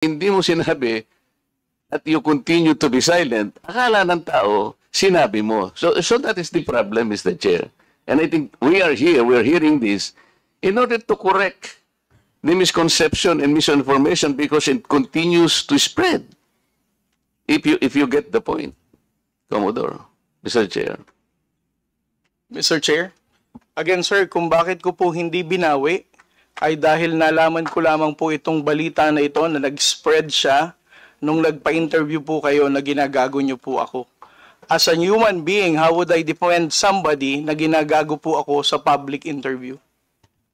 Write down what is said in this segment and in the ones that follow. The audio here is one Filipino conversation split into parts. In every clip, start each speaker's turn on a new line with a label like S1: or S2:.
S1: hindi mo sinabi at you continue to be silent, akala ng tao, sinabi mo. So that is the problem, Mr. Chair. And I think we are hearing this in order to correct the misconception and misinformation because it continues to spread. If you get the point, Commodore, Mr. Chair.
S2: Mr. Chair, again sir, kung bakit ko po hindi binawi ay dahil nalaman ko lamang po itong balita na ito na nag-spread siya nung nagpa-interview po kayo na ginagago niyo po ako. As a human being, how would I defend somebody na ginagago po ako sa public interview?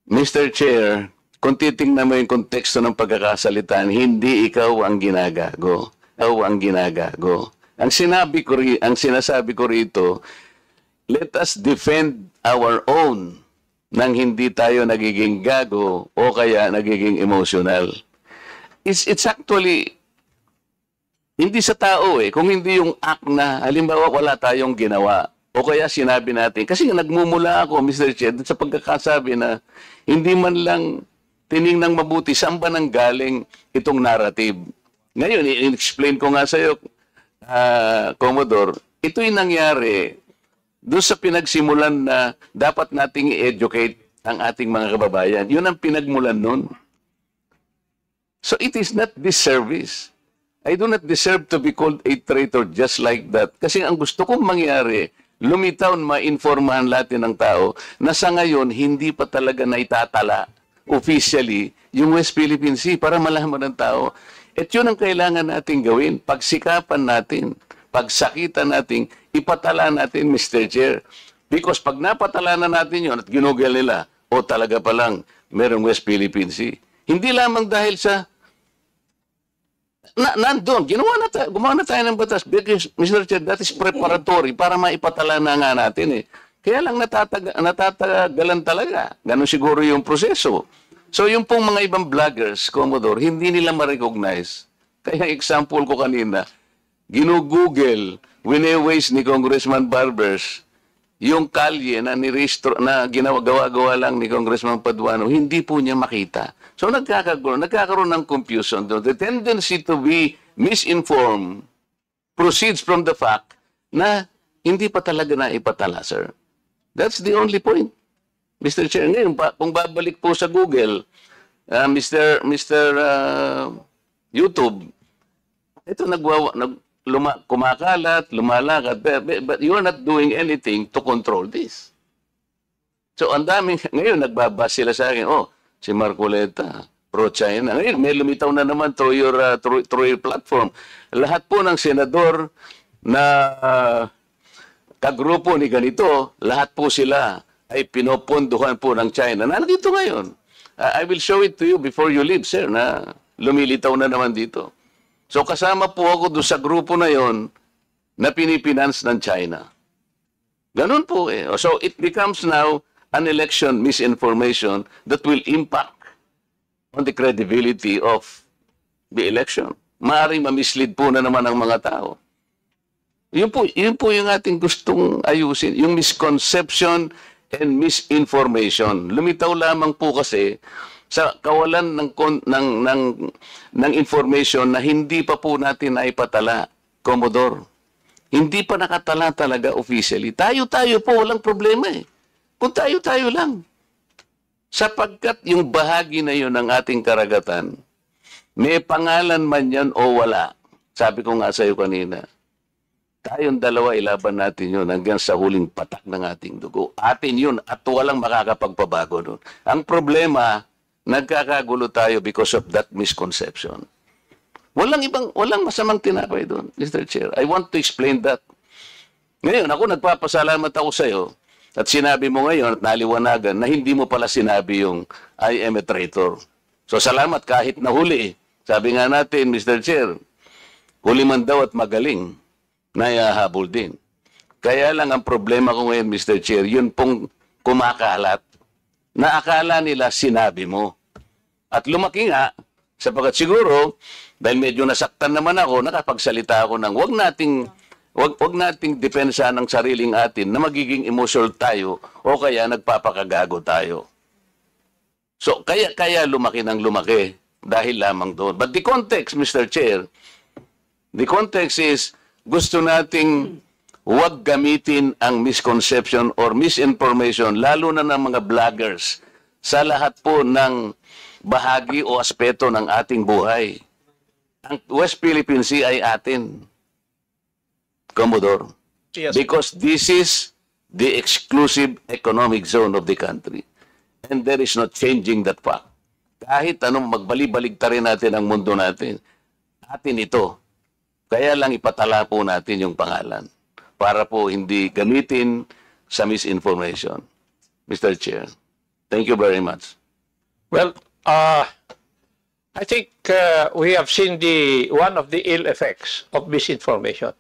S1: Mr. Chair, kung titingnan mo yung konteksto ng pagkakasalitan, hindi ikaw ang ginagago. Ikaw ang ginagago. Ang sinasabi ko rito, let us defend our own nang hindi tayo nagiging gago o kaya nagiging emotional. It's actually hindi sa tao kung hindi yung act na halimbawa wala tayong ginawa o kaya sinabi natin. Kasi nagmumula ako, Mr. Chair, sa pagkakasabi na hindi man lang tiningnang mabuti saan ba nang galing itong narrative. Ngayon, i-explain ko nga sa iyo, Commodore, ito yung nangyari doon sa pinagsimulan na dapat nating i-educate ang ating mga kababayan. Yun ang pinagmulan nun. So it is not disservice. I do not deserve to be called a traitor just like that. Kasi ang gusto kong mangyari, lumitaw, ma-informahan natin ng tao na sa ngayon, hindi pa talaga na itatala officially yung West Philippine Sea para malaman ng tao. At yun ang kailangan natin gawin. Pagsikapan natin, pagsakitan natin, ipatala natin, Mr. Chair. Because pag napatala na natin yun at ginugel nila, o talaga palang merong West Philippine Sea. Hindi lamang dahil sa nandun, gumawa na tayo ng batas. Because, Mr. Chair, that is preparatory para maipatala na nga natin Kaya lang natatagalan talaga. Ganun siguro yung proseso. So yung pong mga ibang vloggers, Commodore, hindi nila ma-recognize. Kaya example ko kanina, ginugoogle, wineways ni Congressman Barbers, yung kalye na gawa lang ni Congressman Paduano, hindi po niya makita. So nagkakaroon ng confusion. The tendency to be misinformed proceeds from the fact na hindi pa talaga na ipatala, sir. That's the only point. Mr. Chair, ngayon, kung babalik po sa Google, Mr. YouTube, ito kumakalat, lumalakad, but you are not doing anything to control this. So, ang daming, ngayon, nagbabas sila sa akin, si Marcoleta, pro-China. Ngayon, may lumitaw na naman through your platform. Lahat po ng senador na kagrupo ni ganito, lahat po sila ay pinoponduhan po ng China. Nandito ngayon. I will show it to you before you leave, sir, na lumilitaw na naman dito. So kasama po ako doon sa grupo na yon na pinipinance ng China. Ganun po So it becomes now an election misinformation that will impact on the credibility of the election. Maaaring mamislead po na naman ang mga tao. Yun po yung ating gustong ayusin. Yung misconception and misinformation. Lumitaw lamang po kasi sa kawalan ng information na hindi pa po natin naipatala, Commodore. Hindi pa nakatala talaga officially. Tayo-tayo po, walang problema Kung tayo-tayo lang. Sapagkat yung bahagi na yun ng ating karagatan, may pangalan man yan o wala. Sabi ko nga sa iyo kanina, tayong dalawa ilaban natin yun hanggang sa huling patak ng ating dugo. Atin yun at walang makakapagpabago nun. Ang problema, nagkakagulo tayo because of that misconception. Walang masamang tinapay doon, Mr. Chair. I want to explain that. Ngayon, ako nagpapasalamat ako sa iyo at sinabi mo ngayon at naliwanagan na hindi mo pala sinabi yung I am a traitor. So salamat kahit nahuli. Sabi nga natin, Mr. Chair, huli man daw at magaling, nayahabol din. Kaya lang ang problema ko ngayon, Mr. Chair, yun pong kumakalat na akala nila sinabi mo. At lumaki nga, sapagkat siguro, dahil medyo nasaktan naman ako, nakapagsalita ako ng wag nating depensa ng sariling atin na magiging emotional tayo o kaya nagpapakagago tayo. So, kaya lumaki ng lumaki, dahil lamang doon. But the context, Mr. Chair, the context is gusto nating huwag gamitin ang misconception or misinformation, lalo na ng mga vloggers, sa lahat po ng bahagi o aspeto ng ating buhay. Ang West Philippine Sea ay atin, Commodore.
S2: Yes.
S1: Because this is the exclusive economic zone of the country. And there is no changing that fact. Kahit anong magbali-baligtarin natin ang mundo natin, atin ito. Kaya lang ipatala po natin yung pangalan para po hindi gamitin sa misinformation. Mr. Chair, thank you very much.
S3: Well, I think we have seen one of the ill effects of misinformation.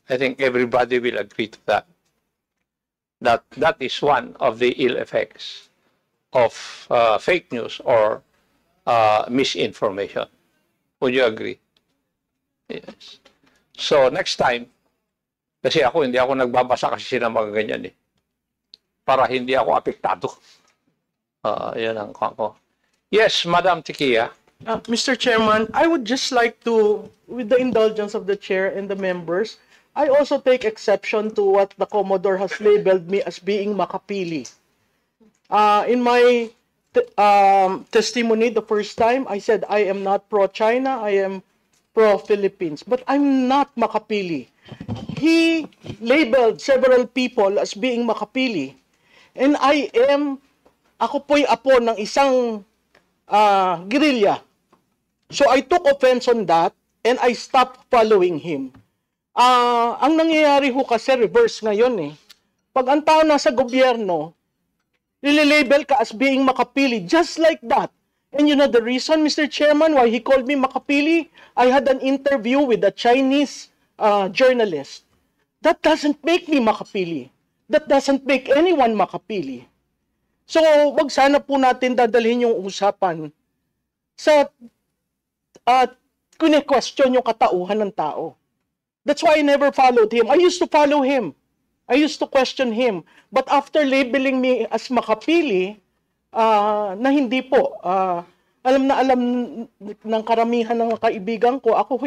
S3: I think everybody will agree to that. That is one of the ill effects of fake news or misinformation. Would you agree? Yes. So next time, kasi hindi ako nagbabasa kasi sila mga ganyan eh. Para hindi ako apektado. Yan ang ko. Yes, Madam Tikia.
S4: Mr. Chairman, I would just like to, with the indulgence of the chair and the members, I also take exception to what the Commodore has labeled me as being makapili. In my testimony the first time, I said I am not pro-China, I am pro-Philippines. But I'm not makapili. He labeled several people as being makapili. And ako po'y apo ng isang guerrilla. So I took offense on that and I stopped following him. Ang nangyayari ho kasi reverse ngayon eh. Pag ang tao nasa gobyerno, nililabel ka as being makapili, just like that. And you know the reason, Mr. Chairman, why he called me makapili? I had an interview with a Chinese journalist. That doesn't make me makapili. That doesn't make anyone makapili. So, wag sana po natin dadalhin yung usapan sa kune-question yung katauhan ng tao. That's why I never followed him. I used to follow him. I used to question him. But after labeling me as makapili, na hindi po, alam na alam ng karamihan ng kaibigan ko, ako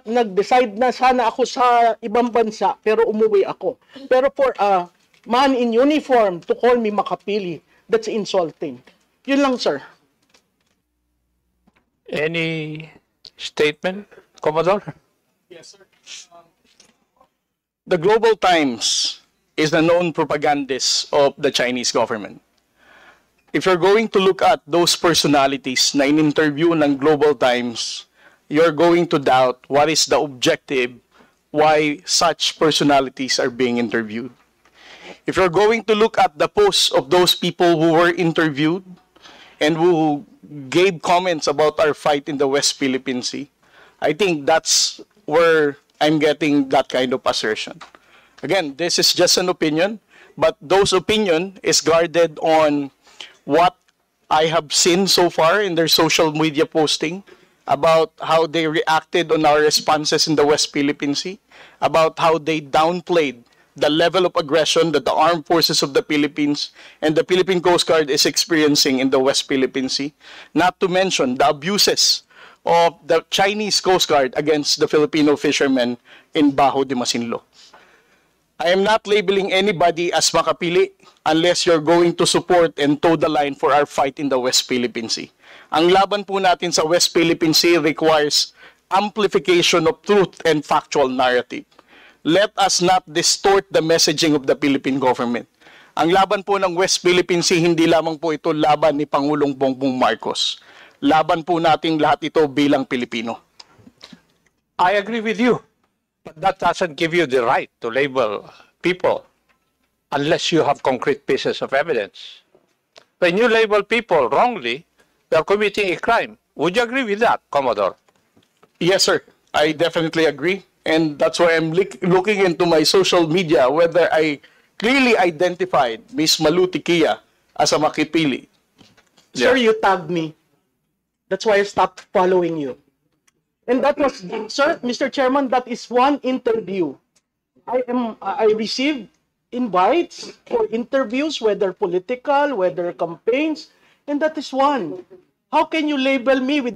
S4: nag-decide na sana ako sa ibang bansa, pero umuwi ako. Pero for a man in uniform to call me makapili, that's insulting. Yun lang, sir.
S3: Any statement, Commodore?
S2: Yes, sir. The Global Times is the known propagandist of the Chinese government. If you're going to look at those personalities na in-interview ng Global Times, you're going to doubt what is the objective, why such personalities are being interviewed. If you're going to look at the posts of those people who were interviewed and who gave comments about our fight in the West Philippine Sea, I think that's where I'm getting that kind of assertion. Again, this is just an opinion, but those opinion is guarded on what I have seen so far in their social media posting about how they reacted on our responses in the West Philippine Sea, about how they downplayed the level of aggression that the armed forces of the Philippines and the Philippine Coast Guard is experiencing in the West Philippine Sea, not to mention the abuses of the Chinese Coast Guard against the Filipino fishermen in Bajo de Masinloc. I am not labeling anybody as makapili unless you're going to support and toe the line for our fight in the West Philippine Sea. Ang laban po natin sa West Philippine Sea requires amplification of truth and factual narrative. Let us not distort the messaging of the Philippine government. Ang laban po ng West Philippine Sea, hindi lamang po ito laban ni Pangulong Bongbong Marcos. Laban po nating lahat ito bilang Pilipino.
S3: I agree with you, but that doesn't give you the right to label people unless you have concrete pieces of evidence. When you label people wrongly, they are committing a crime. Would you agree with that, Commodore?
S2: Yes, sir. I definitely agree. And that's why I'm looking into my social media whether I clearly identified Ms. Malu Tikia as a makipili.
S4: Sir, you tagged me. That's why I stopped following you. And that was, sir, Mr. Chairman, that is one interview. I received invites for interviews, whether political, whether campaigns, And that is one. How can you label me with